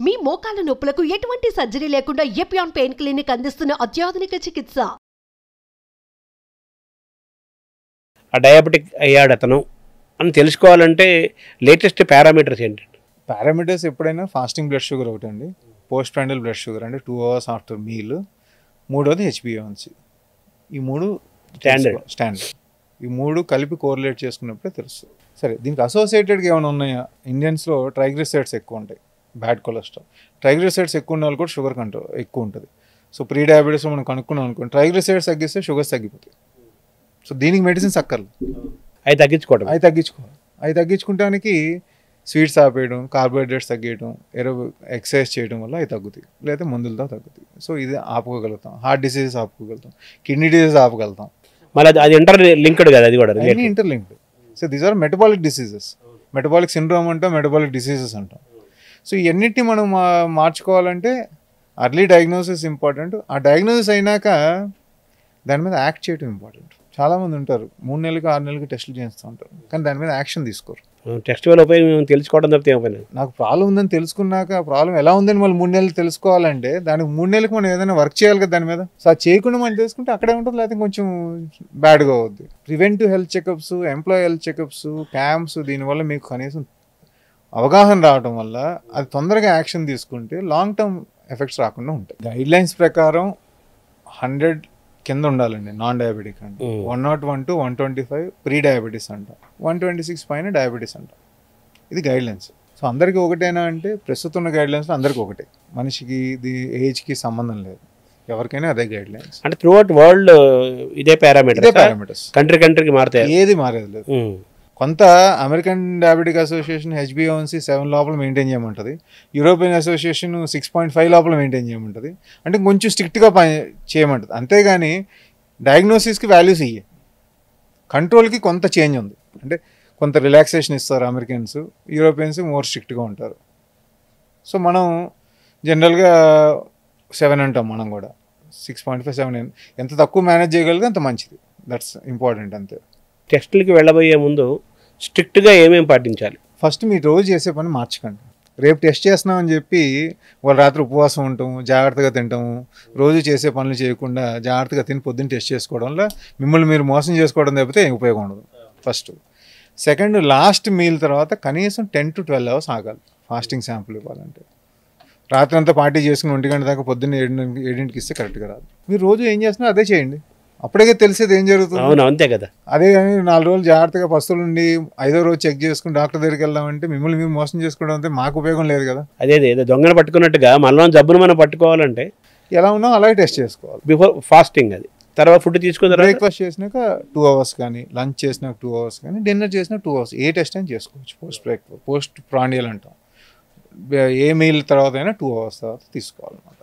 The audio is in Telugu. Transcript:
మీ మోకాల నొప్పులకు ఎటువంటి సర్జరీ లేకుండా ఎపియాన్ పెయిన్ క్లినిక్ అందిస్తున్న అత్యాధునిక చికిత్స. ఆ డయాబెటిక్ అయ్యాడు అతను అని తెలుసుకోవాలంటే లేటెస్ట్ పారామీటర్స్ ఏంటండి? పారామీటర్స్ ఎప్పుడైనా ఫాస్టింగ్ బ్లడ్ షుగర్ ఒకటి అండి, పోస్ట్ ప్రాండియల్ బ్లడ్ షుగర్ అంటే 2 hours ఆఫ్టర్ మీల్, మూడోది హెచ్బిఏవన్సీ. ఈ మూడు స్టాండర్డ్. ఈ మూడు కలిపి కోరిలేట్ చేసుకున్నప్పుడే తెలుస్తుంది. సరే, దీనికి అసోసియేటెడ్గా ఏమైనా ఉన్నాయా? ఇండియన్స్లో ట్రైగ్లిసరైడ్స్ ఎక్కువ ఉంటాయి, బ్యాడ్ కొలెస్ట్రాల్. ట్రైగ్లిసరైడ్స్ ఎక్కువ ఉన్న వాళ్ళు కూడా షుగర్ కంట్రోల్ ఎక్కువ ఉంటుంది. సో ప్రీ డయాబెటీస్లో మనం కనుక్కున్నాం అనుకోండి, ట్రైగ్లిసరైడ్స్ తగ్గిస్తే షుగర్స్ తగ్గిపోతాయి. సో దీనికి మెడిసిన్స్ అక్కర్లేదు, అవి తగ్గించుకోవడానికి స్వీట్స్ ఆపేయడం, కార్బోహైడ్రేట్స్ తగ్గేయడం, ఎక్సర్సైజ్ చేయడం వల్ల అవి తగ్గుతాయి, లేదా మందులతో తగ్గుతాయి. సో ఇది ఆపుకోగలుగుతాం. హార్ట్ డిసీజెస్ ఆపుకోగలుగుతాం, కిడ్నీ డిసీజెస్ ఆపగలుగుతాం. మళ్ళీ అది ఇంటర్ లింక్డ్ కదా, అది కూడా interlinked. So these are metabolic diseases. Metabolic syndrome అంటాం, మెటబాలిక్ డిసీజెస్ అంటాం. సో ఇవన్నిటిని మనం మార్చుకోవాలంటే అర్లీ డయాగ్నోసిస్ ఇంపార్టెంట్. ఆ డయాగ్నోసిస్ అయినాక దాని మీద యాక్ట్ చేయడం ఇంపార్టెంట్. చాలామంది ఉంటారు 3 నెలలకి 6 నెలలకి టెస్టులు చేస్తూ ఉంటారు, కానీ దాని మీద యాక్షన్ తీసుకోరు. టెస్ట్ వల్ల ఉపయోగం తెలుసుకోవడం తప్పితే ఏమైనా, నాకు ప్రాబ్లం ఉందని తెలుసుకున్నాక ప్రాబ్లం ఎలా ఉందని మళ్ళీ 3 నెలలు తెలుసుకోవాలంటే దానికి 3 నెలలకు మనం ఏదైనా వర్క్ చేయాలి కదా దాని మీద. సో అది చేయకుండా మనం తెలుసుకుంటే అక్కడే ఉంటుంది, లేకపోతే కొంచెం బ్యాడ్గా అవుద్ది. Preventive health checkups, employee health checkups, camps, దీనివల్ల మీకు కనీసం అవగాహన రావడం వల్ల అది తొందరగా యాక్షన్ తీసుకుంటే లాంగ్ టర్మ్ ఎఫెక్ట్స్ రాకుండా ఉంటాయి. గైడ్లైన్స్ ప్రకారం 100 కింద ఉండాలండి నాన్ డయాబెటిక్ అంటే. 101 to 125 ప్రీ డయాబెటీస్ అంట, 126 పైన డయాబెటీస్ అంట. ఇది గైడ్లైన్స్. సో అందరికీ ఒకటేనా అంటే ప్రస్తుతం ఉన్న గైడ్లైన్స్లో అందరికీ ఒకటే, మనిషికి ఇది ఏజ్కి సంబంధం లేదు, ఎవరికైనా అదే గైడ్లైన్స్. అంటే త్రూ అవుట్ వరల్డ్ ఇదే పారామీటర్స్, కంట్రీకి మారుతాయి, ఏది మారేది లేదు. కొంత అమెరికన్ డయాబెటిక్ అసోసియేషన్ హెచ్బిఏవన్సీ 7 లోపల మెయింటైన్ చేయమంటుంది, యూరోపియన్ అసోసియేషన్ 6.5 లోపల మెయింటైన్ చేయమంటుంది. అంటే కొంచెం స్ట్రిక్ట్గా చేయమంటుంది, అంతేగాని డయాగ్నోసిస్కి వాల్యూస్ ఇయ్యి. కంట్రోల్కి కొంత చేంజ్ ఉంది, అంటే కొంత రిలాక్సేషన్ ఇస్తారు అమెరికన్స్, యూరోపియన్స్ మోర్ స్ట్రిక్ట్గా ఉంటారు. సో మనం జనరల్గా 7 అంటాం, మనం కూడా 6.5, 7 ఎంత తక్కువ మేనేజ్ చేయగలిగితే అంత మంచిది. దట్స్ ఇంపార్టెంట్ అంతే. టెస్టులకి వెళ్ళబోయే ముందు స్ట్రిక్ట్గా ఏమేమి పాటించాలి? ఫస్ట్ మీరు రోజు చేసే పని మార్చకండి. రేపు టెస్ట్ చేస్తున్నామని చెప్పి వాళ్ళు రాత్రి ఉపవాసం ఉంటాము, జాగ్రత్తగా తింటాము, రోజు చేసే పనులు చేయకుండా జాగ్రత్తగా తిని పొద్దున్న టెస్ట్ చేసుకోవడంలో మిమ్మల్ని మీరు మోసం చేసుకోవడం తప్పితే ఏం ఉపయోగం ఉండదు. ఫస్ట్. సెకండ్, లాస్ట్ మీల్ తర్వాత కనీసం 10 to 12 hours ఆగాలి ఫాస్టింగ్ శాంపుల్ ఇవ్వాలంటే. రాత్రి అంతా పార్టీ చేసుకుని 1 గంట దాకా పొద్దున్న 7ంటికి ఇస్తే కరెక్ట్గా రాదు. మీరు రోజు ఏం చేస్తున్నారో అదే చేయండి, అప్పుడే తెలిసేది ఏం జరుగుతుంది. అవును, అంతే కదా. అదే కానీ 4 రోజులు జాగ్రత్తగా పస్తులు ఉండి 5వ రోజు చెక్ చేసుకుని డాక్టర్ దగ్గరికి వెళ్దామంటే మిమ్మల్ని మీరు మోసం చేసుకోవడం అంటే మాకు ఉపయోగం లేదు కదా. అదే దొంగను పట్టుకున్నట్టుగా మనలో జబ్బును మనం పట్టుకోవాలంటే ఎలా ఉన్నాం అలాగే టెస్ట్ చేసుకోవాలి. బిఫోర్ ఫాస్టింగ్, అది తర్వాత ఫుడ్ తీసుకున్న బ్రేక్ఫాస్ట్ చేసినాక 2 hours కానీ, లంచ్ చేసినాక 2 hours కానీ, డిన్నర్ చేసినాక 2 hours, ఏ టెస్ట్ అయినా చేసుకోవచ్చు. పోస్ట్ ప్రాండియల్ అంటాం, ఏ మీల్ తర్వాత అయినా 2 hours తర్వాత తీసుకోవాలన్నమాట.